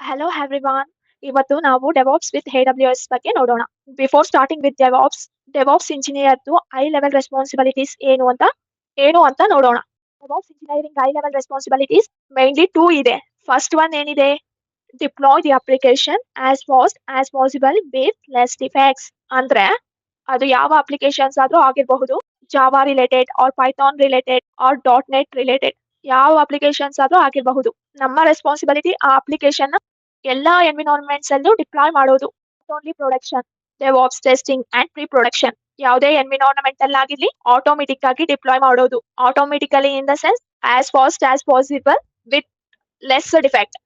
Hello everyone. ಇವತ್ತು ನಾವು DevOps with AWS ಬಗ್ಗೆ ನೋಡೋಣ. ಬಿಫೋರ್ ಸ್ಟಾರ್ಟಿಂಗ್ ವಿತ್ ಡೆವಾಪ್ಸ್ ಇಂಜಿನಿಯರ್ದು ಐ ಲೆವೆಲ್ ರೆಸ್ಪಾನ್ಸಿಬಿಲಿಟೀಸ್ ಏನು ಅಂತ ನೋಡೋಣ. DevOps engineering high level responsibilities mainly two ಇದೆ. ಫಸ್ಟ್ ಒನ್ ಏನಿದೆ, deploy the application as fast as possible with less defects. ಅಂದ್ರೆ ಅದು ಯಾವ ಅಪ್ಲಿಕೇಶನ್ಸ್ ಆದ್ರೂ ಆಗಿರಬಹುದು, Java related or Python related or .NET related, ಯಾವ ಅಪ್ಲಿಕೇಶನ್ಸ್ ಆದ್ರೂ ಆಗಿರಬಹುದು. ನಮ್ಮ ರೆಸ್ಪಾನ್ಸಿಬಿಲಿಟಿ ಆ ಅಪ್ಲಿಕೇಶನ್ ಎಲ್ಲಾ ಎನ್ವಿರಾನ್ಮೆಂಟ್ಸ್ ಅಲ್ಲೂ ಡಿಪ್ಲಾಯ್ ಮಾಡೋದು. Only production, devops, testing and pre production. ಯಾವುದೇ ಎನ್ವಿರಾನ್ಮೆಂಟ್ ಅಲ್ಲಿ ಆಗಿರ್ಲಿ ಆಟೋಮೆಟಿಕ್ ಆಗಿ ಡಿಪ್ಲಾಯ್ ಮಾಡೋದು. Automatically in the sense as fast as possible with less defect.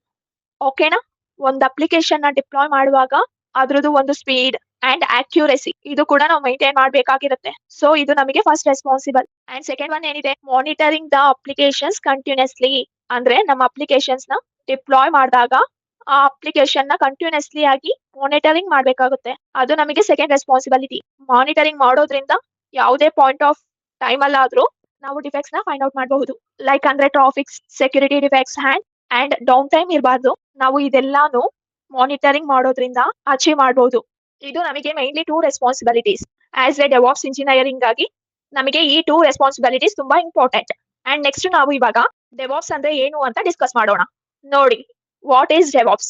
ಓಕೆನಾ? ಒಂದು ಅಪ್ಲಿಕೇಶನ್ ನ ಡಿಪ್ಲಾಯ್ ಮಾಡುವಾಗ ಅದ್ರದ್ದು ಒಂದು ಸ್ಪೀಡ್ ಅಂಡ್ ಅಕ್ಯುರಸಿ ಇದು ಕೂಡ ನಾವು ಮೈಂಟೈನ್ ಮಾಡಬೇಕಾಗಿರುತ್ತೆ. ಸೊ ಇದು ನಮಗೆ first responsible. And second one ಏನಿದೆ, ಮಾನಿಟರಿಂಗ್ ದ ಅಪ್ಲಿಕೇಶನ್ಸ್ ಕಂಟಿನ್ಯೂಸ್ಲಿ. ಅಂದ್ರೆ ನಮ್ಮ ಅಪ್ಲಿಕೇಶನ್ಸ್ ನ ಡಿಪ್ಲಾಯ್ ಮಾಡಿದಾಗ ಆ ಅಪ್ಲಿಕೇಶನ್ ನ ಕಂಟಿನ್ಯೂಸ್ಲಿ ಆಗಿ ಮಾನಿಟರಿಂಗ್ ಮಾಡ್ಬೇಕಾಗುತ್ತೆ. ಅದು ನಮಗೆ ಸೆಕೆಂಡ್ ರೆಸ್ಪಾನ್ಸಿಬಿಲಿಟಿ. ಮಾನಿಟರಿಂಗ್ ಮಾಡೋದ್ರಿಂದ ಯಾವುದೇ ಪಾಯಿಂಟ್ ಆಫ್ ಟೈಮ್ ಅಲ್ಲಾದ್ರೂ ನಾವು ಡಿಫೆಕ್ಟ್ಸ್ ನ ಫೈಂಡ್ ಔಟ್ ಮಾಡಬಹುದು. ಲೈಕ್ ಅಂದ್ರೆ traffics, security defects and down time ಇರಬಾರ್ದು. ನಾವು ಇದೆಲ್ಲಾನು ಮಾನಿಟರಿಂಗ್ ಮಾಡೋದ್ರಿಂದ ಅಚೀವ್ ಮಾಡಬಹುದು. ಇದು ನಮಗೆ mainly two responsibilities. As A DevOps engineering ಆಗಿ ನಮಗೆ ಈ ಟೂ ರೆಸ್ಪಾನ್ಸಿಬಿಲಿಟೀಸ್ ತುಂಬಾ ಇಂಪಾರ್ಟೆಂಟ್. ಅಂಡ್ ನೆಕ್ಸ್ಟ್ ನಾವು ಇವಾಗ ಡೆವಾಪ್ಸ್ ಅಂದ್ರೆ ಏನು ಅಂತ ಡಿಸ್ಕಸ್ ಮಾಡೋಣ. ನೋಡಿ, what is DevOps?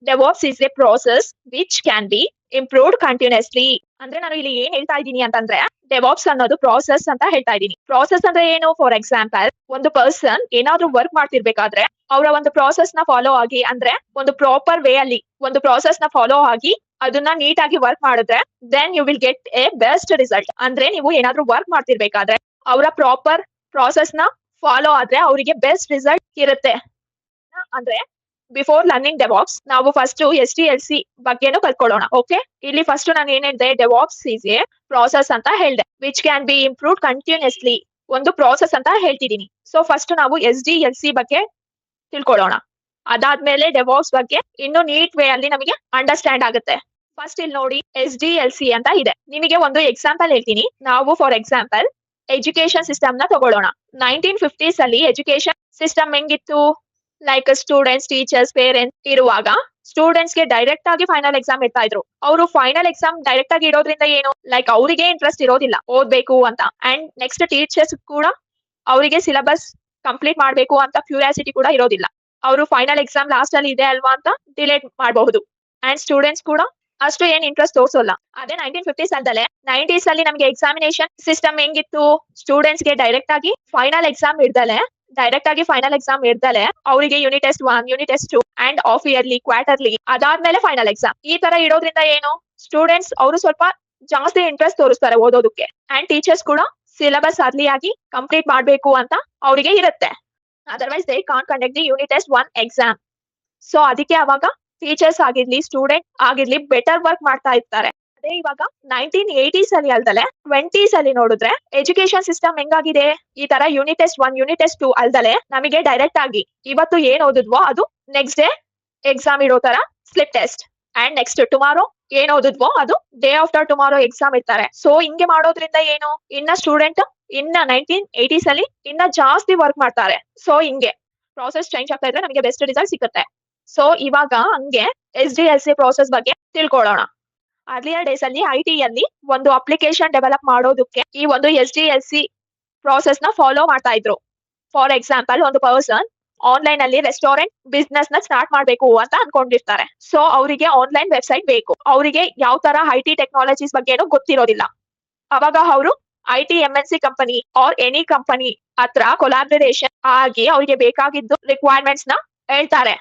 DevOps is A process which can be improved continuously. ಅಂದ್ರೆ ನಾನು ಇಲ್ಲಿ ಏನ್ ಹೇಳ್ತಾ ಇದ್ದೀನಿ ಅಂತಂದ್ರೆ, ಡೆವಾಪ್ಸ್ ಅನ್ನೋದು ಪ್ರಾಸೆಸ್ ಅಂತ ಹೇಳ್ತಾ ಇದ್ದೀನಿ. ಪ್ರಾಸೆಸ್ ಅಂದ್ರೆ ಏನು? ಫಾರ್ ಎಕ್ಸಾಂಪಲ್, ಒಂದು ಪರ್ಸನ್ ಏನಾದ್ರೂ ವರ್ಕ್ ಮಾಡ್ತಿರ್ಬೇಕಾದ್ರೆ ಅವರ ಒಂದು ಪ್ರಾಸೆಸ್ ನ ಫಾಲೋ ಆಗಿ, ಅಂದ್ರೆ ಒಂದು ಪ್ರಾಪರ್ ವೇ ಅಲ್ಲಿ ಒಂದು ಪ್ರಾಸೆಸ್ ನ ಫಾಲೋ ಆಗಿ ಅದನ್ನ ನೀಟಾಗಿ ವರ್ಕ್ ಮಾಡಿದ್ರೆ then you will get a best result. ಅಂದ್ರೆ ನೀವು ಏನಾದ್ರೂ ವರ್ಕ್ ಮಾಡ್ತಿರ್ಬೇಕಾದ್ರೆ ಅವರ ಪ್ರಾಪರ್ ಪ್ರಾಸೆಸ್ ನ ಫಾಲೋ ಆದ್ರೆ ಅವರಿಗೆ ಬೆಸ್ಟ್ ರಿಸಲ್ಟ್ ಇರುತ್ತೆ. ಅಂದ್ರೆ ಬಿಫೋರ್ ಲರ್ನಿಂಗ್ ಡೆವಾಪ್ಸ್ ನಾವು ಫಸ್ಟ್ SDLC ಬಗ್ಗೆನೂ ಕಲ್ತ್ಕೊಳ್ಳೋಣ. ಓಕೆ, ಇಲ್ಲಿ ಫಸ್ಟ್ ನಾನು ಏನ್ ಹೇಳಿದೆ, ಡೆವಾಪ್ಸ್ ಈಸ್ ಎ ಪ್ರಾಸೆಸ್ ಅಂತ ಹೇಳಿದೆ which can be improved continuously. ಒಂದು ಪ್ರಾಸೆಸ್ ಅಂತ ಹೇಳ್ತಿದ್ದೀನಿ. ಸೊ ಫಸ್ಟ್ ನಾವು SDLC ಬಗ್ಗೆ ತಿಳ್ಕೊಳ್ಳೋಣ. ಅದಾದ್ಮೇಲೆ ಡೆವಾಪ್ಸ್ ಬಗ್ಗೆ ಇನ್ನು ನೀಟ್ ವೇ ಅಲ್ಲಿ ನಮಗೆ ಅಂಡರ್ಸ್ಟ್ಯಾಂಡ್ ಆಗುತ್ತೆ. ಫಸ್ಟ್ ಇಲ್ಲಿ ನೋಡಿ, SDLC ಅಂತ ಇದೆ. ನಿಮಗೆ ಒಂದು ಎಕ್ಸಾಂಪಲ್ ಹೇಳ್ತೀನಿ. ನಾವು ಫಾರ್ ಎಕ್ಸಾಂಪಲ್ ಎಜುಕೇಶನ್ ಸಿಸ್ಟಮ್ ನ ತಗೊಳ್ಳೋಣ. 1950s ಅಲ್ಲಿ ಎಜುಕೇಶನ್ ಸಿಸ್ಟಮ್ ಹೆಂಗಿತ್ತು? ಲೈಕ್ ಸ್ಟೂಡೆಂಟ್ಸ್, ಟೀಚರ್ಸ್, ಪೇರೆಂಟ್ಸ್ ಇರುವಾಗ ಸ್ಟೂಡೆಂಟ್ಸ್ ಗೆ ಡೈರೆಕ್ಟ್ ಆಗಿ ಫೈನಲ್ ಎಕ್ಸಾಮ್ ಇಡ್ತಾ ಇದ್ರು. ಅವರು ಫೈನಲ್ ಎಕ್ಸಾಮ್ ಡೈರೆಕ್ಟ್ ಆಗಿ ಇಡೋದ್ರಿಂದ ಏನು, ಲೈಕ್ ಅವರಿಗೆ ಇಂಟ್ರೆಸ್ಟ್ ಇರೋದಿಲ್ಲ ಓದ್ಬೇಕು ಅಂತ. ಅಂಡ್ ನೆಕ್ಸ್ಟ್ ಟೀಚರ್ಸ್ ಕೂಡ ಅವರಿಗೆ ಸಿಲೆಬಸ್ ಕಂಪ್ಲೀಟ್ ಮಾಡ್ಬೇಕು ಅಂತ ಕ್ಯೂರಿಯಾಸಿಟಿ ಕೂಡ ಇರೋದಿಲ್ಲ. ಅವರು ಫೈನಲ್ ಎಕ್ಸಾಮ್ ಲಾಸ್ಟ್ ಅಲ್ಲಿ ಇದೆ ಅಲ್ವಾ ಅಂತ ಡಿಲೇಟ್ ಮಾಡಬಹುದು. ಅಂಡ್ ಸ್ಟೂಡೆಂಟ್ಸ್ ಕೂಡ ಅಷ್ಟು ಏನ್ ಇಂಟ್ರೆಸ್ಟ್ ತೋರಿಸೋಲ್ಲ. ಅದೇ 1950s ಅಲ್ದಲೆ 90s ಅಲ್ಲಿ ನಮಗೆ ಎಕ್ಸಾಮಿನೇಷನ್ ಸಿಸ್ಟಮ್ ಹೆಂಗಿತ್ತು? ಸ್ಟೂಡೆಂಟ್ಸ್ ಗೆ ಡೈರೆಕ್ಟ್ ಆಗಿ ಫೈನಲ್ ಎಕ್ಸಾಮ್ ಇಡ್ದಲೆ ಅವರಿಗೆ unit test 1, unit test 2 and of yearly, quarterly, ಅದಾದ್ಮೇಲೆ ಫೈನಲ್ ಎಕ್ಸಾಮ್. ಈ ತರ ಇಡೋದ್ರಿಂದ ಏನು, ಸ್ಟೂಡೆಂಟ್ಸ್ ಅವರು ಸ್ವಲ್ಪ ಜಾಸ್ತಿ ಇಂಟ್ರೆಸ್ಟ್ ತೋರಿಸ್ತಾರೆ ಓದೋದಕ್ಕೆ. ಅಂಡ್ ಟೀಚರ್ಸ್ ಕೂಡ ಸಿಲೆಬಸ್ ಅರ್ಲಿ ಆಗಿ ಕಂಪ್ಲೀಟ್ ಮಾಡ್ಬೇಕು ಅಂತ ಅವರಿಗೆ ಇರುತ್ತೆ. Otherwise they can't conduct the unit test 1 exam. So ಅದಕ್ಕೆ ಅವಾಗ ಟೀಚರ್ಸ್ ಆಗಿರ್ಲಿ, ಸ್ಟೂಡೆಂಟ್ ಆಗಿರ್ಲಿ ಬೆಟರ್ ವರ್ಕ್ ಮಾಡ್ತಾ ಇರ್ತಾರೆ. ಅದೇ ಇವಾಗ 1980s ಅಲ್ಲಿ ಅಲ್ದಲೆ 20s ಅಲ್ಲಿ ನೋಡಿದ್ರೆ ಎಜುಕೇಶನ್ ಸಿಸ್ಟಮ್ ಹೆಂಗಾಗಿದೆ? ಈ ತರ ಯೂನಿಟ್ ಟೆಸ್ಟ್ 1, ಯೂನಿಟ್ ಟೆಸ್ಟ್ 2 ಅಲ್ದಲೆ ನಮಗೆ ಡೈರೆಕ್ಟ್ ಆಗಿ ಇವತ್ತು ಏನ್ ಓದಿದ್ವೋ ಅದು ನೆಕ್ಸ್ಟ್ ಡೇ ಎಕ್ಸಾಮ್ ಇರೋ ತರ slip test. And next tomorrow ಏನ್ ಓದಿದ್ವೋ ಅದು ಡೇ ಆಫ್ಟರ್ ಟುಮಾರೋ ಎಕ್ಸಾಮ್ ಇರ್ತಾರೆ. ಸೊ ಹಿಂಗೆ ಮಾಡೋದ್ರಿಂದ ಏನು, ಇನ್ನ ಸ್ಟೂಡೆಂಟ್ ಇನ್ನ 1980s ಅಲ್ಲಿ ಇನ್ನ ಜಾಸ್ತಿ ವರ್ಕ್ ಮಾಡ್ತಾರೆ. ಸೊ ಹಿಂಗೆ ಪ್ರಾಸೆಸ್ ಚೇಂಜ್ ಆಗ್ತಾ ಇದ್ರೆ ನಮಗೆ ಬೆಸ್ಟ್ ರಿಸಲ್ಟ್ ಸಿಗುತ್ತೆ. ಸೊ ಇವಾಗ ಹಂಗೆ SDLC ಪ್ರಾಸೆಸ್ ಬಗ್ಗೆ ತಿಳ್ಕೊಳ್ಳೋಣ. ಅರ್ಲಿಯರ್ ಡೇಸ್ ಅಲ್ಲಿ IT ಅಲ್ಲಿ ಒಂದು ಅಪ್ಲಿಕೇಶನ್ ಡೆವಲಪ್ ಮಾಡೋದಕ್ಕೆ ಈ ಒಂದು SDLC ಪ್ರಾಸೆಸ್ ನ ಫಾಲೋ ಮಾಡ್ತಾ ಇದ್ರು. ಫಾರ್ ಎಕ್ಸಾಂಪಲ್, ಒಂದು ಪರ್ಸನ್ ಆನ್ಲೈನ್ ಅಲ್ಲಿ ರೆಸ್ಟೋರೆಂಟ್ ಬಿಸ್ನೆಸ್ ನ ಸ್ಟಾರ್ಟ್ ಮಾಡ್ಬೇಕು ಅಂತ ಅನ್ಕೊಂಡಿರ್ತಾರೆ. ಸೊ ಅವರಿಗೆ ಆನ್ಲೈನ್ ವೆಬ್ಸೈಟ್ ಬೇಕು. ಅವರಿಗೆ ಯಾವ ತರ IT ಟೆಕ್ನಾಲಜೀಸ್ ಬಗ್ಗೆ ಗೊತ್ತಿರೋದಿಲ್ಲ. ಅವಾಗ ಅವರು IT MNC company R any company ಹತ್ರ ಕೊಲಾಬ್ರೇಷನ್ ಆಗಿ ಅವರಿಗೆ ಬೇಕಾಗಿದ್ದು ರಿಕ್ವೈರ್ಮೆಂಟ್ಸ್ ನ ಹೇಳ್ತಾರೆ.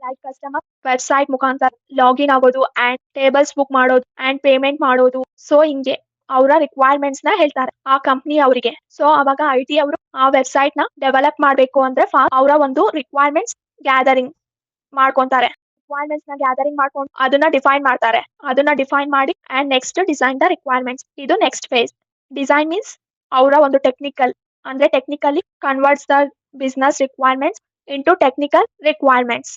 ಲೈಕ್ ಕಸ್ಟಮರ್ ವೆಬ್ಸೈಟ್ ಮುಖಾಂತರ ಲಾಗಿನ್ ಆಗೋದು ಅಂಡ್ ಟೇಬಲ್ಸ್ ಬುಕ್ ಮಾಡೋದು ಅಂಡ್ ಪೇಮೆಂಟ್ ಮಾಡೋದು. ಸೊ ಹಿಂಗೆ ಅವರ ರಿಕ್ವೈರ್ಮೆಂಟ್ಸ್ ನ ಹೇಳ್ತಾರೆ ಆ ಕಂಪ್ನಿ ಅವರಿಗೆ. ಸೊ ಅವಾಗ IT ಅವರು ಆ ವೆಬ್ಸೈಟ್ ನ ಡೆವಲಪ್ ಮಾಡ್ಬೇಕು ಅಂದ್ರೆ ಅವರ ಒಂದು ರಿಕ್ವೈರ್ಮೆಂಟ್ಸ್ ಗ್ಯಾದರಿಂಗ್ ಮಾಡ್ಕೊಂತಾರೆ. ರಿಕ್ವೈರ್ಮೆಂಟ್ಸ್ ನ ಗ್ಯಾದರಿಂಗ್ ಮಾಡ್ಕೊಂಡು ಅದನ್ನ ಡಿಫೈನ್ ಮಾಡ್ತಾರೆ. ಅದನ್ನ ಡಿಫೈನ್ ಮಾಡಿ and next design the requirements. ಇದು ನೆಕ್ಸ್ಟ್ ಫೇಸ್. ಡಿಸೈನ್ ಮೀನ್ಸ್ ಅವರ ಒಂದು technically converts the business requirements into technical requirements.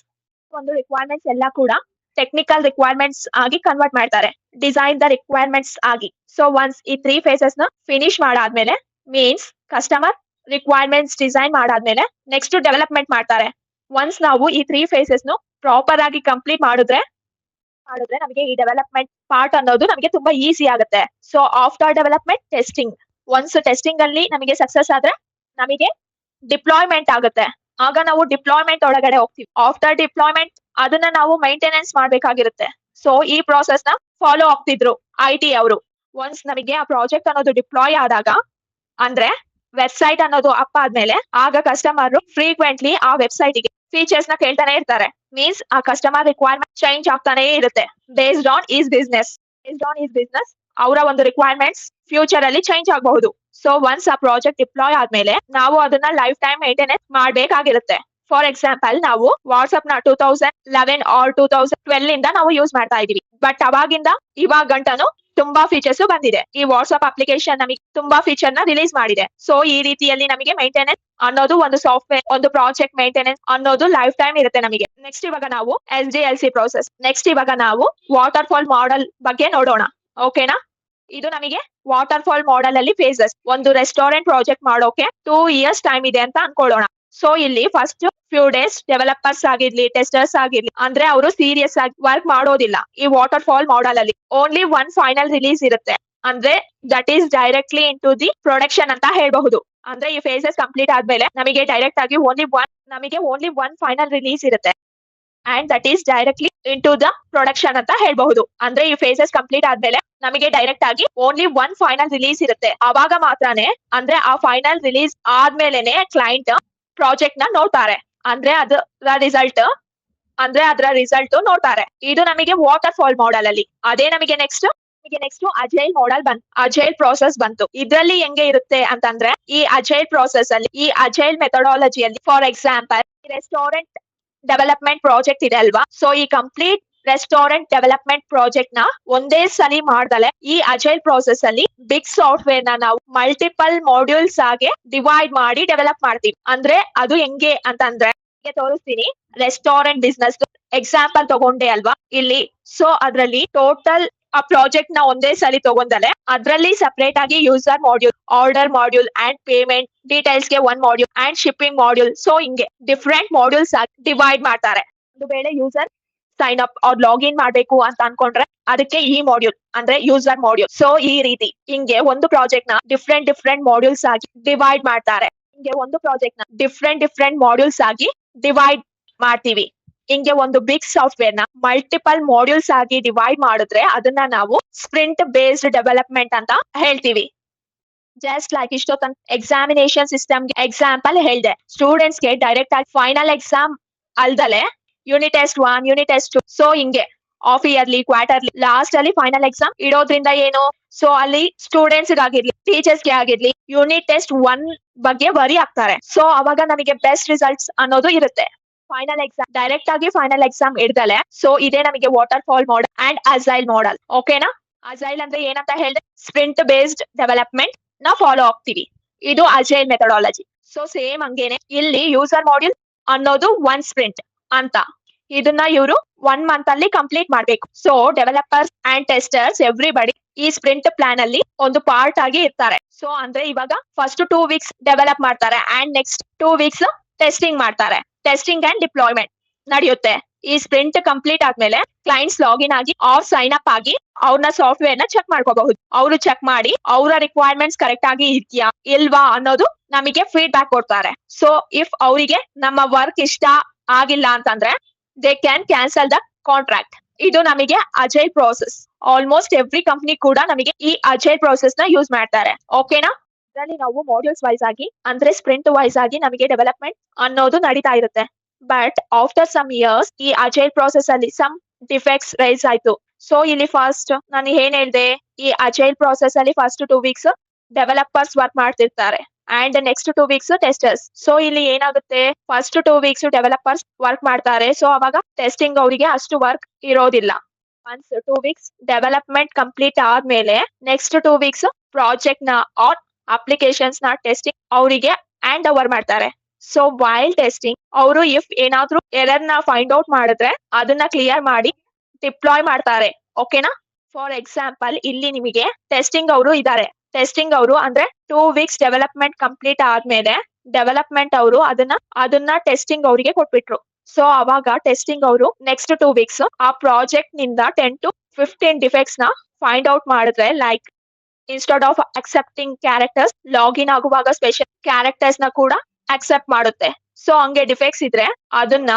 ಒಂದು ರಿಕ್ವೈರ್ಮೆಂಟ್ಸ್ ಎಲ್ಲ ಕೂಡ ಟೆಕ್ನಿಕಲ್ ರಿಕ್ವೈರ್ಮೆಂಟ್ಸ್ ಆಗಿ ಕನ್ವರ್ಟ್ ಮಾಡ್ತಾರೆ, ಡಿಸೈನ್ ದ ರಿಕ್ವೈರ್ಮೆಂಟ್ಸ್ ಆಗಿ. ಸೊ ಒನ್ಸ್ ಈ 3 ಫೇಸಸ್ ನ ಫಿನಿಶ್ ಮಾಡಾದ್ಮೇಲೆ, ಮೀನ್ಸ್ ಕಸ್ಟಮರ್ ರಿಕ್ವೈರ್ಮೆಂಟ್ಸ್ ಡಿಸೈನ್ ಮಾಡಾದ್ಮೇಲೆ ನೆಕ್ಸ್ಟ್ ಡೆವಲಪ್ಮೆಂಟ್ ಮಾಡ್ತಾರೆ. ಒನ್ಸ್ ನಾವು ಈ 3 ಫೇಸಸ್ ನು ಪ್ರಾಪರ್ ಆಗಿ ಕಂಪ್ಲೀಟ್ ಮಾಡಿದ್ರೆ ನಮಗೆ ಈ ಡೆವಲಪ್ಮೆಂಟ್ ಪಾರ್ಟ್ ಅನ್ನೋದು ನಮಗೆ ತುಂಬಾ ಈಸಿ ಆಗುತ್ತೆ. So after development testing, once testing ಅಲ್ಲಿ ನಮಗೆ ಸಕ್ಸಸ್ ಆದ್ರೆ ನಮಗೆ ಡಿಪ್ಲಾಯ್ಮೆಂಟ್ ಆಗುತ್ತೆ. ಆಗ ನಾವು ಡಿಪ್ಲಾಯ್ಮೆಂಟ್ ಒಳಗಡೆ ಹೋಗ್ತೀವಿ. ಆಫ್ಟರ್ ಡಿಪ್ಲಾಯ್ಮೆಂಟ್ ಅದನ್ನ ನಾವು ಮೈಂಟೆನೆನ್ಸ್ ಮಾಡ್ಬೇಕಾಗಿರುತ್ತೆ. ಸೊ ಈ ಪ್ರಾಸೆಸ್ ನ ಫಾಲೋ ಆಗ್ತಿದ್ರು IT ಅವರು. ಒನ್ಸ್ ನಮಗೆ ಆ ಪ್ರಾಜೆಕ್ಟ್ ಅನ್ನೋದು ಡಿಪ್ಲಾಯ್ ಆದಾಗ, ಅಂದ್ರೆ ವೆಬ್ಸೈಟ್ ಅನ್ನೋದು ಅಪ್ ಆದ್ಮೇಲೆ, ಆಗ ಕಸ್ಟಮರ್ ಫ್ರೀಕ್ವೆಂಟ್ಲಿ ಆ ವೆಬ್ಸೈಟ್ ಗೆ ಫೀಚರ್ಸ್ ನ ಕೇಳ್ತಾನೆ ಇರ್ತಾರೆ. ಮೀನ್ಸ್ ಆ ಕಸ್ಟಮರ್ ರಿಕ್ವೈರ್ಮೆಂಟ್ ಚೇಂಜ್ ಆಗ್ತಾನೆ ಇರುತ್ತೆ. ಬೇಸ್ಡ್ ಆನ್ ಈಸ್ ಬಿಸ್ನೆಸ್ ಅವರ ಒಂದು ರಿಕ್ವೈರ್ಮೆಂಟ್ಸ್ ಫ್ಯೂಚರ್ ಅಲ್ಲಿ ಚೇಂಜ್ ಆಗಬಹುದು. ಸೊ ಒನ್ಸ್ ಆ ಪ್ರಾಜೆಕ್ಟ್ ಡಿಪ್ಲಾಯ್ ಆದ್ಮೇಲೆ ನಾವು ಅದನ್ನ ಲೈಫ್ ಟೈಮ್ ಮೇಂಟೆನೆನ್ಸ್ ಮಾಡ್ಬೇಕಾಗಿರುತ್ತೆ. ಫಾರ್ ಎಕ್ಸಾಂಪಲ್, ನಾವು ವಾಟ್ಸ್ಆಪ್ ನ 2011 ಆರ್ 2012 ಇಂದ ನಾವು ಯೂಸ್ ಮಾಡ್ತಾ ಇದೀವಿ. ಬಟ್ ಅವಾಗಿಂದ ಇವಾಗ ಗಂಟನು ತುಂಬಾ ಫೀಚರ್ಸ್ ಬಂದಿದೆ. ಈ ವಾಟ್ಸ್ಆಪ್ ಅಪ್ಲಿಕೇಶನ್ ನಮಗೆ ತುಂಬಾ ಫೀಚರ್ ನ ರಿಲೀಸ್ ಮಾಡಿದೆ. ಸೊ ಈ ರೀತಿಯಲ್ಲಿ ನಮಗೆ ಮೇಂಟೆನೆನ್ಸ್ ಅನ್ನೋದು, ಒಂದು ಸಾಫ್ಟ್ವೇರ್, ಒಂದು ಪ್ರಾಜೆಕ್ಟ್ ಮೇಂಟೆನೆನ್ಸ್ ಅನ್ನೋದು ಲೈಫ್ ಟೈಮ್ ಇರುತ್ತೆ ನಮಗೆ. ನೆಕ್ಸ್ಟ್ ಇವಾಗ ನಾವು SDLC ಪ್ರೋಸೆಸ್, ನೆಕ್ಸ್ಟ್ ಇವಾಗ ನಾವು ವಾಟರ್ ಫಾಲ್ ಮಾಡೆಲ್ ಬಗ್ಗೆ ನೋಡೋಣ. ಓಕೆನಾ? ಇದು ನಮಗೆ ವಾಟರ್ ಫಾಲ್ ಮಾಡೆಲ್ ಅಲ್ಲಿ ಫೇಸಸ್. ಒಂದು ರೆಸ್ಟೋರೆಂಟ್ ಪ್ರಾಜೆಕ್ಟ್ ಮಾಡೋಕೆ 2 years ಟೈಮ್ ಇದೆ ಅಂತ ಅನ್ಕೊಳ್ಳೋಣ. ಸೊ ಇಲ್ಲಿ ಫಸ್ಟ್ ಫ್ಯೂ ಡೇಸ್ ಡೆವಲಪರ್ಸ್ ಆಗಿರ್ಲಿ, ಟೆಸ್ಟರ್ಸ್ ಆಗಿರ್ಲಿ, ಅಂದ್ರೆ ಅವರು ಸೀರಿಯಸ್ ಆಗಿ ವರ್ಕ್ ಮಾಡೋದಿಲ್ಲ. ಈ ವಾಟರ್ ಫಾಲ್ ಮಾಡೆಲ್ ಅಲ್ಲಿ ಓನ್ಲಿ ಒನ್ ಫೈನಲ್ ರಿಲೀಸ್ ಇರುತ್ತೆ. ಅಂದ್ರೆ that is directly into the production ಅಂತ ಹೇಳ್ಬಹುದು. ಅಂದ್ರೆ ಈ ಫೇಸಸ್ ಕಂಪ್ಲೀಟ್ ಆದ್ಮೇಲೆ ನಮಗೆ ಡೈರೆಕ್ಟ್ ಆಗಿ ಓನ್ಲಿ ಒನ್ ಫೈನಲ್ ರಿಲೀಸ್ ಇರುತ್ತೆ. And that is directly into the production ಅಂತ ಹೇಳ್ಬಹುದು. ಅಂದ್ರೆ ಈ ಫೇಸಸ್ ಕಂಪ್ಲೀಟ್ ಆದ್ಮೇಲೆ ನಮಗೆ ಡೈರೆಕ್ಟ್ ಆಗಿ ಓನ್ಲಿ ಒನ್ ಫೈನಲ್ ರಿಲೀಸ್ ಇರುತ್ತೆ. ಅವಾಗ ಮಾತ್ರನೇ, ಅಂದ್ರೆ ಆ ಫೈನಲ್ ರಿಲೀಸ್ ಆದ್ಮೇಲೆನೆ ಕ್ಲೈಂಟ್ ಪ್ರಾಜೆಕ್ಟ್ ನ ನೋಡ್ತಾರೆ. ಅಂದ್ರೆ ಅದರ ರಿಸಲ್ಟ್ ನೋಡ್ತಾರೆ. ಇದು ನಮಗೆ ವಾಟರ್ ಫಾಲ್ ಮಾಡೆಲ್ ಅಲ್ಲಿ. ಅದೇ ನಮಗೆ ನೆಕ್ಸ್ಟ್ ಅಜೈಲ್ ಮಾಡೆಲ್ ಬಂತು, ಅಜೈಲ್ ಪ್ರಾಸೆಸ್ ಬಂತು. ಇದ್ರಲ್ಲಿ ಹೆಂಗೆ ಇರುತ್ತೆ ಅಂತಂದ್ರೆ, ಈ ಅಜೈಲ್ ಪ್ರಾಸೆಸ್ ಅಲ್ಲಿ, ಈ ಅಜೈಲ್ ಮೆಥಡಾಲಜಿಯಲ್ಲಿ, for example restaurant development project ಇದೆ ಅಲ್ವಾ. ಸೊ ಈ ಕಂಪ್ಲೀಟ್ ರೆಸ್ಟೋರೆಂಟ್ ಡೆವಲಪ್ಮೆಂಟ್ ಪ್ರಾಜೆಕ್ಟ್ ನ ಒಂದೇ ಸಲಿ ಮಾಡ್ದಲೆ, ಈ ಅಜೈಲ್ ಪ್ರಾಸೆಸ್ ಅಲ್ಲಿ ಬಿಗ್ ಸಾಫ್ಟ್ವೇರ್ ನ ನಾವು ಮಲ್ಟಿಪಲ್ ಮಾಡ್ಯೂಲ್ಸ್ ಆಗಿ ಡಿವೈಡ್ ಮಾಡಿ ಡೆವಲಪ್ ಮಾಡ್ತೀವಿ. ಅಂದ್ರೆ ಅದು ಹೆಂಗೆ ಅಂತಂದ್ರೆ, ತೋರಿಸ್ತೀನಿ. ರೆಸ್ಟೋರೆಂಟ್ ಬಿಸ್ನೆಸ್ ಎಕ್ಸಾಂಪಲ್ ತಗೊಂಡೆ ಅಲ್ವಾ ಇಲ್ಲಿ. ಸೊ ಅದ್ರಲ್ಲಿ ಟೋಟಲ್ ಆ ಪ್ರಾಜೆಕ್ಟ್ ನ ಒಂದೇ ಸಲಿ ತಗೊಂಡಲೆ, ಅದ್ರಲ್ಲಿ ಸಪರೇಟ್ ಆಗಿ user module, order module and payment details ಗೆ one module and shipping module. So ಹಿಂಗೆ ಡಿಫ್ರೆಂಟ್ ಮಾಡ್ಯೂಲ್ಸ್ ಆಗಿ ಡಿವೈಡ್ ಮಾಡ್ತಾರೆ. ಒಂದು ವೇಳೆ user sign up or login ಮಾಡ್ಬೇಕು ಅಂತ ಅನ್ಕೊಂಡ್ರೆ ಅದಕ್ಕೆ ಈ ಮಾಡ್ಯೂಲ್ ಅಂದ್ರೆ ಯೂಸರ್ ಮಾಡ್ಯೂಲ್. ಸೊ ಈ ರೀತಿ ಹಿಂಗೆ ಒಂದು ಪ್ರಾಜೆಕ್ಟ್ ನ ಡಿಫ್ರೆಂಟ್ ಮಾಡ್ಯೂಲ್ಸ್ ಆಗಿ ಡಿವೈಡ್ ಮಾಡ್ತಾರೆ. ಹಿಂಗೆ ಒಂದು ಪ್ರಾಜೆಕ್ಟ್ ನ ಡಿಫ್ರೆಂಟ್ ಮಾಡ್ಯೂಲ್ಸ್ ಆಗಿ ಡಿವೈಡ್ ಮಾಡ್ತೀವಿ. ಹಿಂಗೆ ಒಂದು ಬಿಗ್ ಸಾಫ್ಟ್ವೇರ್ ನ ಮಲ್ಟಿಪಲ್ ಮಾಡ್ಯೂಲ್ಸ್ ಆಗಿ ಡಿವೈಡ್ ಮಾಡಿದ್ರೆ ಅದನ್ನ ನಾವು ಸ್ಪ್ರಿಂಟ್ ಬೇಸ್ಡ್ ಡೆವಲಪ್ಮೆಂಟ್ ಅಂತ ಹೇಳ್ತೀವಿ. ಜಸ್ಟ್ ಲೈಕ್ ಇಷ್ಟೊತ್ತಂತ ಎಕ್ಸಾಮಿನೇಷನ್ ಸಿಸ್ಟಮ್ ಎಕ್ಸಾಂಪಲ್ ಹೇಳ್ದೆ. ಸ್ಟೂಡೆಂಟ್ಸ್ ಗೆ ಡೈರೆಕ್ಟ್ ಆಗಿ ಫೈನಲ್ ಎಕ್ಸಾಮ್ ಅಲ್ದಲೆ unit test 1, unit test 2, so ಹಿಂಗೆ ಆಫ್ ಇಯರ್ಲಿ, ಕ್ವಾರ್ಟರ್ಲಿ, ಲಾಸ್ಟ್ ಅಲ್ಲಿ ಫೈನಲ್ ಎಕ್ಸಾಮ್ ಇಡೋದ್ರಿಂದ ಏನು, ಸೊ ಅಲ್ಲಿ ಸ್ಟೂಡೆಂಟ್ಸ್ ಆಗಿರ್ಲಿ, ಟೀಚರ್ಸ್ ಗೆ ಆಗಿರ್ಲಿ ಯೂನಿಟ್ ಟೆಸ್ಟ್ 1 ಬಗ್ಗೆ ವರಿ ಆಗ್ತಾರೆ. ಸೊ ಅವಾಗ ನಮಗೆ ಬೆಸ್ಟ್ ರಿಸಲ್ಟ್ಸ್ ಅನ್ನೋದು ಇರುತ್ತೆ. ಫೈನಲ್ ಎಕ್ಸಾಮ್ ಡೈರೆಕ್ಟ್ ಆಗಿ ಫೈನಲ್ ಎಕ್ಸಾಮ್ ಇಡ್ದಲೆ. ಸೊ ಇದೇ ನಮಗೆ waterfall model and agile model. ಓಕೆನಾ? ಅಜೈಲ್ ಅಂದ್ರೆ ಏನಂತ ಹೇಳಿದ್ರೆ, ಸ್ಪ್ರಿಂಟ್ ಬೇಸ್ಡ್ ಡೆವಲಪ್ಮೆಂಟ್ ನ ಫಾಲೋ ಆಗ್ತೀವಿ. ಇದು ಅಜೈಲ್ ಮೆಥಡಾಲಜಿ. ಸೊ ಸೇಮ್ ಹಂಗೇನೆ ಇಲ್ಲಿ ಯೂಸರ್ ಮಾಡ್ಯೂಲ್ ಅನ್ನೋದು 1 ಸ್ಪ್ರಿಂಟ್ ಅಂತ, ಇದನ್ನ ಇವರು 1 ಮಂತ್ ಅಲ್ಲಿ ಕಂಪ್ಲೀಟ್ ಮಾಡ್ಬೇಕು. So developers and testers everybody ಈ ಸ್ಪ್ರಿಂಟ್ ಪ್ಲಾನ್ ಅಲ್ಲಿ ಒಂದು ಪಾರ್ಟ್ ಆಗಿ ಇರ್ತಾರೆ. ಸೊ ಅಂದ್ರೆ ಇವಾಗ ಫಸ್ಟ್ 2 weeks ಡೆವಲಪ್ ಮಾಡ್ತಾರೆ ಅಂಡ್ ನೆಕ್ಸ್ಟ್ 2 weeks ಟೆಸ್ಟಿಂಗ್ ಮಾಡ್ತಾರೆ. ಟೆಸ್ಟಿಂಗ್ ಅಂಡ್ ಡಿಪ್ಲಾಯ್ಮೆಂಟ್ ನಡೆಯುತ್ತೆ. ಈ ಸ್ಪ್ರಿಂಟ್ ಕಂಪ್ಲೀಟ್ ಆದ್ಮೇಲೆ ಕ್ಲೈಂಟ್ಸ್ ಲಾಗಿನ್ ಆಗಿ ಆರ್ ಸೈನ್ ಅಪ್ ಆಗಿ ಅವ್ರನ್ನ ಸಾಫ್ಟ್ವೇರ್ ನ ಚೆಕ್ ಮಾಡ್ಕೋಬಹುದು. ಅವರು ಚೆಕ್ ಮಾಡಿ ಅವರ ರಿಕ್ವೈರ್ಮೆಂಟ್ಸ್ ಕರೆಕ್ಟ್ ಆಗಿ ಇದೆಯಾ ಇಲ್ವಾ ಅನ್ನೋದು ನಮಗೆ ಫೀಡ್ಬ್ಯಾಕ್ ಕೊಡ್ತಾರೆ. ಸೊ ಇಫ್ ಅವರಿಗೆ ನಮ್ಮ ವರ್ಕ್ ಇಷ್ಟ ಆಗಿಲ್ಲ ಅಂತಂದ್ರೆ they can cancel the contract. ಇದು ನಮಗೆ agile process. Almost every company ಕೂಡ ನಮಗೆ ಈ ಅಜೈಲ್ ಪ್ರಾಸೆಸ್ ನ ಯೂಸ್ ಮಾಡ್ತಾರೆ. ಓಕೆನಾ? ಇದರಲ್ಲಿ ನಾವು ಮಾಡ್ಯೂಲ್ಸ್ ವೈಸ್ ಆಗಿ, ಅಂದ್ರೆ ಸ್ಪ್ರಿಂಟ್ ವೈಸ್ ಆಗಿ ನಮಗೆ ಡೆವಲಪ್ಮೆಂಟ್ ಅನ್ನೋದು ನಡೀತಾ ಇರುತ್ತೆ. ಬಟ್ ಆಫ್ಟರ್ ಸಮ್ ಇಯರ್ಸ್ ಈ ಅಜೈಲ್ ಪ್ರಾಸೆಸ್ ಅಲ್ಲಿ ಸಮ್ ಡಿಫೆಕ್ಟ್ಸ್ ರೈಸ್ ಆಯ್ತು. ಸೊ ಇಲ್ಲಿ ಫಸ್ಟ್ ನಾನು ಏನ್ ಹೇಳ್ದೆ, ಈ ಅಜೈಲ್ ಪ್ರಾಸೆಸ್ ಅಲ್ಲಿ ಫಸ್ಟ್ 2 weeks ಡೆವಲಪರ್ಸ್ ವರ್ಕ್ ಮಾಡ್ತಿರ್ತಾರೆ and next 2 weeks testers. So ಇಲ್ಲಿ ಏನಾಗುತ್ತೆ, ಫಸ್ಟ್ 2 weeks ಡೆವಲಪರ್ಸ್ ವರ್ಕ್ ಮಾಡ್ತಾರೆ. ಸೊ ಅವಾಗ ಟೆಸ್ಟಿಂಗ್ ಅವರಿಗೆ ಅಷ್ಟು ವರ್ಕ್ ಇರೋದಿಲ್ಲ. ಒನ್ಸ್ 2 weeks ಡೆವಲಪ್ಮೆಂಟ್ ಕಂಪ್ಲೀಟ್ ಆದ್ಮೇಲೆ ನೆಕ್ಸ್ಟ್ 2 weeks ಪ್ರಾಜೆಕ್ಟ್ ನ ಆರ್ ಅಪ್ಲಿಕೇಶನ್ಸ್ ನ ಟೆಸ್ಟಿಂಗ್ ಅವರಿಗೆ ಹ್ಯಾಂಡ್ ಓವರ್ ಮಾಡ್ತಾರೆ. ಸೊ ವೈಲ್ ಟೆಸ್ಟಿಂಗ್ ಅವರು ಇಫ್ ಏನಾದ್ರೂ ಎರರ್ ನ ಫೈಂಡ್ ಔಟ್ ಮಾಡಿದ್ರೆ ಅದನ್ನ ಕ್ಲಿಯರ್ ಮಾಡಿ ಡಿಪ್ಲಾಯ್ ಮಾಡ್ತಾರೆ. ಓಕೆನಾ? ಫಾರ್ ಎಕ್ಸಾಂಪಲ್ ಇಲ್ಲಿ ನಿಮಗೆ ಟೆಸ್ಟಿಂಗ್ ಅವರು ಇದ್ದಾರೆ. ಟೆಸ್ಟಿಂಗ್ ಅವರು ಅಂದ್ರೆ 2 weeks ಡೆವಲಪ್ಮೆಂಟ್ ಕಂಪ್ಲೀಟ್ ಆದ್ಮೇಲೆ ಡೆವಲಪ್ಮೆಂಟ್ ಅವರು ಅದನ್ನ ಟೆಸ್ಟಿಂಗ್ ಅವರಿಗೆ ಕೊಟ್ಬಿಟ್ರು. ಸೊ ಅವಾಗ ಟೆಸ್ಟಿಂಗ್ ಅವರು ನೆಕ್ಸ್ಟ್ 2 ವೀಕ್ಸ್ ಆ ಪ್ರಾಜೆಕ್ಟ್ ನಿಂದ 10 to 15 ಡಿಫೆಕ್ಟ್ಸ್ ನ ಫೈಂಡ್ ಔಟ್ ಮಾಡಿದ್ರೆ, like instead of accepting characters, login ಆಗುವಾಗ ಸ್ಪೆಷಲ್ ಕ್ಯಾರೆಕ್ಟರ್ಸ್ ನ ಕೂಡ ಅಕ್ಸೆಪ್ಟ್ ಮಾಡುತ್ತೆ. ಸೊ ಹಂಗೆ ಡಿಫೆಕ್ಟ್ಸ್ ಇದ್ರೆ ಅದನ್ನ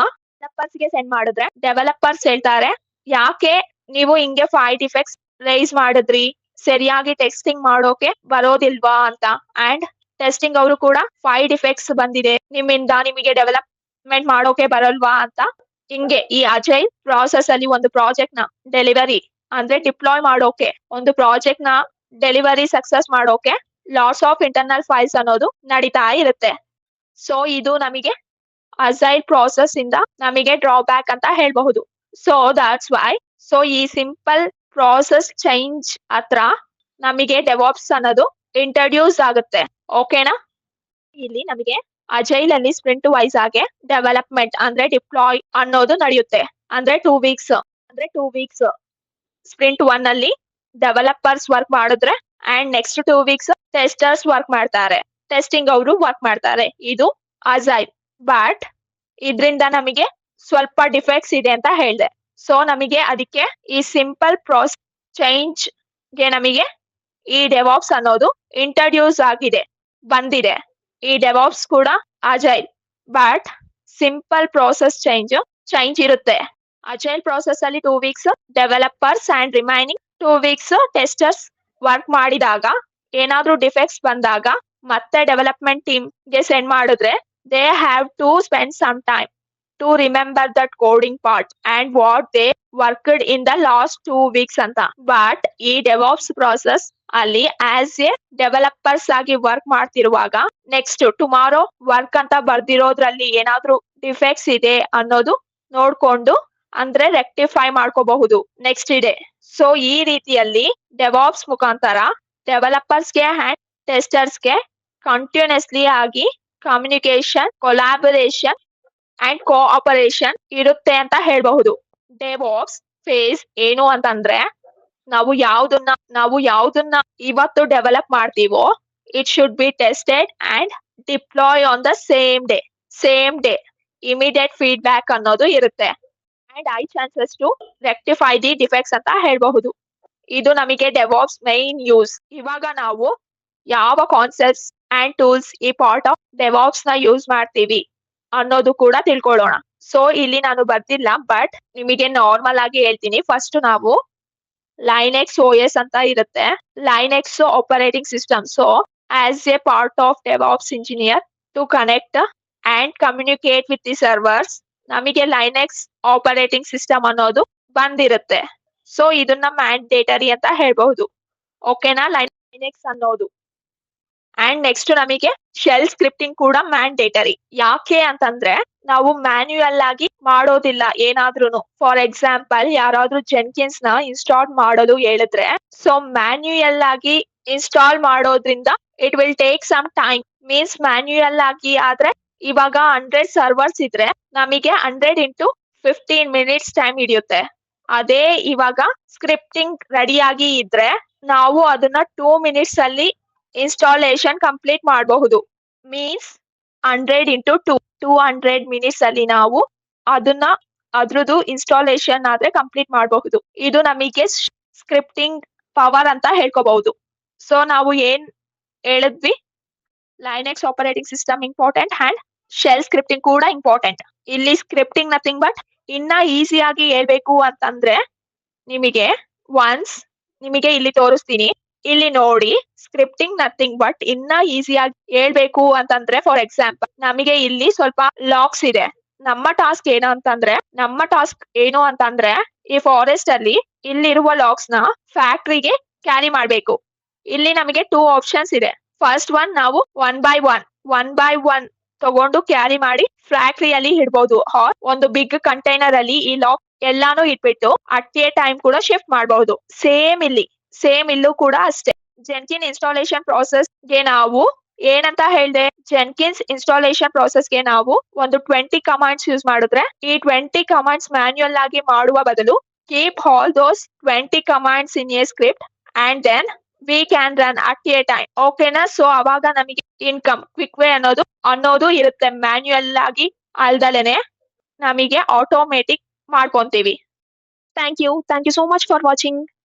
ಡೆವಲಪರ್ಸ್ ಗೆ ಸೆಂಡ್ ಮಾಡಿದ್ರೆ ಡೆವಲಪರ್ಸ್ ಹೇಳ್ತಾರೆ ಯಾಕೆ ನೀವು ಹಿಂಗೆ 5 ಡಿಫೆಕ್ಟ್ಸ್ ರೈಸ್ ಮಾಡಿದ್ರಿ, ಸರಿಯಾಗಿ ಟೆಸ್ಟಿಂಗ್ ಮಾಡೋಕೆ ಬರೋದಿಲ್ವಾ ಅಂತ. ಅಂಡ್ ಟೆಸ್ಟಿಂಗ್ ಅವರು ಕೂಡ 5 ಡಿಫೆಕ್ಟ್ಸ್ ಬಂದಿದೆ, ನಿಮ್ಮಿಂದ ನಿಮಗೆ ಡೆವಲಪ್ಮೆಂಟ್ ಮಾಡೋಕೆ ಬರಲ್ವಾ ಅಂತ. ಹಿಂಗೆ ಈ ಅಜೈಲ್ ಪ್ರಾಸೆಸ್ ಅಲ್ಲಿ ಒಂದು ಪ್ರಾಜೆಕ್ಟ್ ನ ಡೆಲಿವರಿ ಅಂದ್ರೆ ಡಿಪ್ಲಾಯ್ ಮಾಡೋಕೆ, ಒಂದು ಪ್ರಾಜೆಕ್ಟ್ ನ ಡೆಲಿವರಿ ಸಕ್ಸಸ್ ಮಾಡೋಕೆ ಲಾಟ್ಸ್ ಆಫ್ ಇಂಟರ್ನಲ್ ಫೈಲ್ಸ್ ಅನ್ನೋದು ನಡೀತಾ ಇರುತ್ತೆ. ಸೊ ಇದು ನಮಗೆ ಅಜೈಲ್ ಪ್ರಾಸೆಸ್ ಇಂದ ನಮಗೆ ಡ್ರಾಬ್ಯಾಕ್ ಅಂತ ಹೇಳ್ಬಹುದು. ಸೊ ದಟ್ಸ್ ವೈ ಸೊ ಈ ಸಿಂಪಲ್ ಪ್ರಾಸೆಸ್ ಚೇಂಜ್ ಹತ್ರ ನಮಗೆ ಡೆವಾಪ್ಸ್ ಅನ್ನೋದು ಇಂಟ್ರಡ್ಯೂಸ್ ಆಗುತ್ತೆ. ಓಕೆನಾ? ಇಲ್ಲಿ ನಮಗೆ ಅಜೈಲ್ ಅಲ್ಲಿ ಸ್ಪ್ರಿಂಟ್ ವೈಸ್ ಆಗಿ ಡೆವಲಪ್ಮೆಂಟ್ ಅಂದ್ರೆ ಡಿಪ್ಲಾಯ್ ಅನ್ನೋದು ನಡೆಯುತ್ತೆ. ಅಂದ್ರೆ 2 ವೀಕ್ಸ್ ಸ್ಪ್ರಿಂಟ್ 1 ಅಲ್ಲಿ ಡೆವಲಪರ್ಸ್ ವರ್ಕ್ ಮಾಡಿದ್ರೆ and next 2 weeks testers work ಮಾಡ್ತಾರೆ, ಟೆಸ್ಟಿಂಗ್ ಅವರು ವರ್ಕ್ ಮಾಡ್ತಾರೆ. ಇದು ಅಜೈಲ್. ಬಟ್ ಇದ್ರಿಂದ ನಮಗೆ ಸ್ವಲ್ಪ ಡಿಫೆಕ್ಟ್ಸ್ ಇದೆ ಅಂತ ಹೇಳಿದೆ. ಸೊ ನಮಗೆ ಅದಕ್ಕೆ ಈ ಸಿಂಪಲ್ ಪ್ರಾಸೆಸ್ ಚೇಂಜ್ ಗೆ ನಮಗೆ ಈ ಡೆವಾಪ್ಸ್ ಅನ್ನೋದು ಇಂಟ್ರಡ್ಯೂಸ್ ಆಗಿದೆ, ಬಂದಿದೆ. ಈ ಡೆವಾಪ್ಸ್ ಕೂಡ agile, but simple process change ಇರುತ್ತೆ. ಅಜೈಲ್ ಪ್ರಾಸೆಸ್ ಅಲ್ಲಿ 2 weeks developers and remaining 2 weeks testers work ಮಾಡಿದಾಗ ಏನಾದ್ರೂ ಡಿಫೆಕ್ಟ್ಸ್ ಬಂದಾಗ ಮತ್ತೆ ಡೆವಲಪ್ಮೆಂಟ್ ಟೀಮ್ ಗೆ ಸೆಂಡ್ ಮಾಡಿದ್ರೆ they have to spend some time to remember that coding part and what they worked in the last 2 weeks ಅಂತ. But ಈ DevOps process ಅಲ್ಲಿ as a developers ಆಗಿ ವರ್ಕ್ ಮಾಡ್ತಿರುವಾಗ ನೆಕ್ಸ್ಟ್ ಟುಮಾರೋ ವರ್ಕ್ ಅಂತ ಬರ್ದಿರೋದ್ರಲ್ಲಿ ಏನಾದ್ರೂ ಡಿಫೆಕ್ಟ್ಸ್ ಇದೆ ಅನ್ನೋದು ನೋಡ್ಕೊಂಡು ಅಂದ್ರೆ ರೆಕ್ಟಿಫೈ ಮಾಡ್ಕೋಬಹುದು ನೆಕ್ಸ್ಟ್ ಡೇ. ಸೊ ಈ ರೀತಿಯಲ್ಲಿ ಡೆವಾಪ್ಸ್ ಮುಖಾಂತರ ಡೆವಲಪರ್ಸ್ಗೆ ಅಂಡ್ ಟೆಸ್ಟರ್ಸ್ಗೆ ಕಂಟಿನ್ಯೂಸ್ಲಿ ಆಗಿ ಕಮ್ಯುನಿಕೇಶನ್, ಕೊಲಾಬರೇಷನ್ ಅಂಡ್ ಕೋಆಪರೇಷನ್ ಇರುತ್ತೆ ಅಂತ ಹೇಳ್ಬಹುದು. ಡೆವಾಪ್ಸ್ ಫೇಸ್ ಏನು ಅಂತಂದ್ರೆ ನಾವು ಯಾವ್ದನ್ನ ಇವತ್ತು ಡೆವಲಪ್ ಮಾಡ್ತೀವೋ it should be tested and deploy on the same day immediate feedback ಅನ್ನೋದು ಇರುತ್ತೆ and high chances to rectify the defects ಅಂತ ಹೇಳ್ಬಹುದು. ಇದು ನಮಗೆ ಡೆವಾಪ್ಸ್ ಮೈನ್ ಯೂಸ್. ಇವಾಗ ನಾವು ಯಾವ ಕಾನ್ಸೆಪ್ಟ್ಸ್ ಅಂಡ್ ಟೂಲ್ಸ್ ಈ ಪಾರ್ಟ್ ಆಫ್ ಡೆವಾಪ್ಸ್ ನ ಯೂಸ್ ಮಾಡ್ತೀವಿ ಅನ್ನೋದು ಕೂಡ ತಿಳ್ಕೊಳ್ಳೋಣ. ಸೊ ಇಲ್ಲಿ ನಾನು ಬರ್ದಿಲ್ಲ, ಬಟ್ ನಿಮಗೆ ನಾರ್ಮಲ್ ಆಗಿ ಹೇಳ್ತೀನಿ. ಫಸ್ಟ್ ನಾವು ಲೈನೆಕ್ಸ್ OS ಅಂತ ಇರುತ್ತೆ, Linux operating system. So as a part of devops engineer to connect and communicate with the servers ನಮಗೆ ಲೈನೆಕ್ಸ್ ಆಪರೇಟಿಂಗ್ ಸಿಸ್ಟಮ್ ಅನ್ನೋದು ಬಂದಿರುತ್ತೆ. ಸೊ ಇದನ್ನ ಮ್ಯಾಂಡೇಟರಿ ಅಂತ ಹೇಳ್ಬಹುದು. ಓಕೆನಾ? ಲೈನೆಕ್ಸ್ ಅನ್ನೋದು. ಅಂಡ್ ನೆಕ್ಸ್ಟ್ ನಮಗೆ ಶೆಲ್ ಸ್ಕ್ರಿಪ್ಟಿಂಗ್ ಕೂಡ ಮ್ಯಾಂಡೇಟರಿ. ಯಾಕೆ ಅಂತಂದ್ರೆ ನಾವು ಮ್ಯಾನ್ಯುಯಲ್ ಆಗಿ ಮಾಡೋದಿಲ್ಲ ಏನಾದ್ರೂನು. ಫಾರ್ ಎಕ್ಸಾಂಪಲ್ ಯಾರಾದ್ರೂ ಜೆನ್ಕಿನ್ಸ್ ನ ಇನ್ಸ್ಟಾಲ್ ಮಾಡಲು ಹೇಳಿದ್ರೆ, ಸೊ ಮ್ಯಾನ್ಯುಯಲ್ ಆಗಿ ಇನ್ಸ್ಟಾಲ್ ಮಾಡೋದ್ರಿಂದ it will take some time. Means manual ಆಗಿ ಆದ್ರೆ ಇವಾಗ 100 ಸರ್ವರ್ಸ್ ಇದ್ರೆ ನಮಗೆ 100 into 15 minutes ಟೈಮ್ ಹಿಡಿಯುತ್ತೆ. ಅದೇ ಇವಾಗ ಸ್ಕ್ರಿಪ್ಟಿಂಗ್ ರೆಡಿಯಾಗಿ ಇದ್ರೆ ನಾವು ಅದನ್ನ 2 minutes ಅಲ್ಲಿ ಇನ್ಸ್ಟಾಲೇಷನ್ ಕಂಪ್ಲೀಟ್ ಮಾಡಬಹುದು. ಮೀನ್ಸ್ 100 into 200 minutes ಅಲ್ಲಿ ನಾವು ಅದನ್ನ ಅದ್ರದ್ದು ಇನ್ಸ್ಟಾಲೇಷನ್ ಆದ್ರೆ ಕಂಪ್ಲೀಟ್ ಮಾಡಬಹುದು. ಇದು ನಮಗೆ ಸ್ಕ್ರಿಪ್ಟಿಂಗ್ ಪವರ್ ಅಂತ ಹೇಳ್ಕೋಬಹುದು. ಸೊ ನಾವು ಏನ್ ಹೇಳಿದ್ವಿ, Linux operating system important and shell scripting ಕೂಡ ಇಂಪಾರ್ಟೆಂಟ್. ಇಲ್ಲಿ ಸ್ಕ್ರಿಪ್ಟಿಂಗ್ ನಥಿಂಗ್ ಬಟ್ ಇನ್ನ ಈಸಿಯಾಗಿ ಹೇಳ್ಬೇಕು ಅಂತಂದ್ರೆ ನಿಮಗೆ ಇಲ್ಲಿ ತೋರಿಸ್ತೀನಿ, ಇಲ್ಲಿ ನೋಡಿ. ಸ್ಕ್ರಿಪ್ಟಿಂಗ್ ನಥಿಂಗ್ ಬಟ್ ಇನ್ನ ಈಸಿಯಾಗಿ ಹೇಳ್ಬೇಕು ಅಂತಂದ್ರೆ, ಫಾರ್ ಎಕ್ಸಾಂಪಲ್ ನಮಗೆ ಇಲ್ಲಿ ಸ್ವಲ್ಪ ಲಾಕ್ಸ್ ಇದೆ. ನಮ್ಮ ಟಾಸ್ಕ್ ಏನು ಅಂತಂದ್ರೆ ಈ ಫಾರೆಸ್ಟ್ ಅಲ್ಲಿ ಇಲ್ಲಿರುವ ಲಾಕ್ಸ್ ನ ಫ್ಯಾಕ್ಟ್ರಿಗೆ ಕ್ಯಾರಿ ಮಾಡ್ಬೇಕು. ಇಲ್ಲಿ ನಮಗೆ 2 ಆಪ್ಷನ್ಸ್ ಇದೆ. ಫಸ್ಟ್ ಒನ್, ನಾವು ಒನ್ ಬೈ ಒನ್ ತಗೊಂಡು ಕ್ಯಾರಿ ಮಾಡಿ ಫ್ಯಾಕ್ಟ್ರಿಯಲ್ಲಿ ಇಡ್ಬೋದು. ಒಂದು ಬಿಗ್ ಕಂಟೈನರ್ ಅಲ್ಲಿ ಈ ಲಾಕ್ ಎಲ್ಲಾನು ಇಟ್ಬಿಟ್ಟು ಅಟ್ ಎ ಟೈಮ್ ಕೂಡ ಶಿಫ್ಟ್ ಮಾಡಬಹುದು. ಸೇಮ್ ಇಲ್ಲೂ ಕೂಡ ಅಷ್ಟೇ. ಜೆನ್ಕಿನ್ ಇನ್ಸ್ಟಾಲೇಷನ್ ಪ್ರಾಸೆಸ್ ಗೆ ನಾವು ಏನಂತ ಹೇಳ್ದೆ, ಜೆನ್ಕಿನ್ಸ್ ಇನ್ಸ್ಟಾಲೇಷನ್ ಪ್ರಾಸೆಸ್ ಗೆ ನಾವು ಒಂದು 20 ಕಮಾಂಡ್ಸ್ ಯೂಸ್ ಮಾಡಿದ್ರೆ ಈ 20 ಕಮಾಂಡ್ಸ್ ಮ್ಯಾನ್ಯುಯಲ್ ಆಗಿ ಮಾಡುವ ಬದಲು keep all those 20 commands in a script and then we can run at a time. ಓಕೆನಾ? ಸೊ ಅವಾಗ ನಮಗೆ ಕ್ವಿಕ್ ವೇ ಅನ್ನೋದು ಇರುತ್ತೆ, ಮ್ಯಾನ್ಯುಯಲ್ ಆಗಿ ಅಲ್ದಲೇನೆ. ನಮಗೆ ಆಟೋಮೇಟಿಕ್ ಮಾಡ್ಕೊಂತೀವಿ. Thank you. Thank you so much for watching.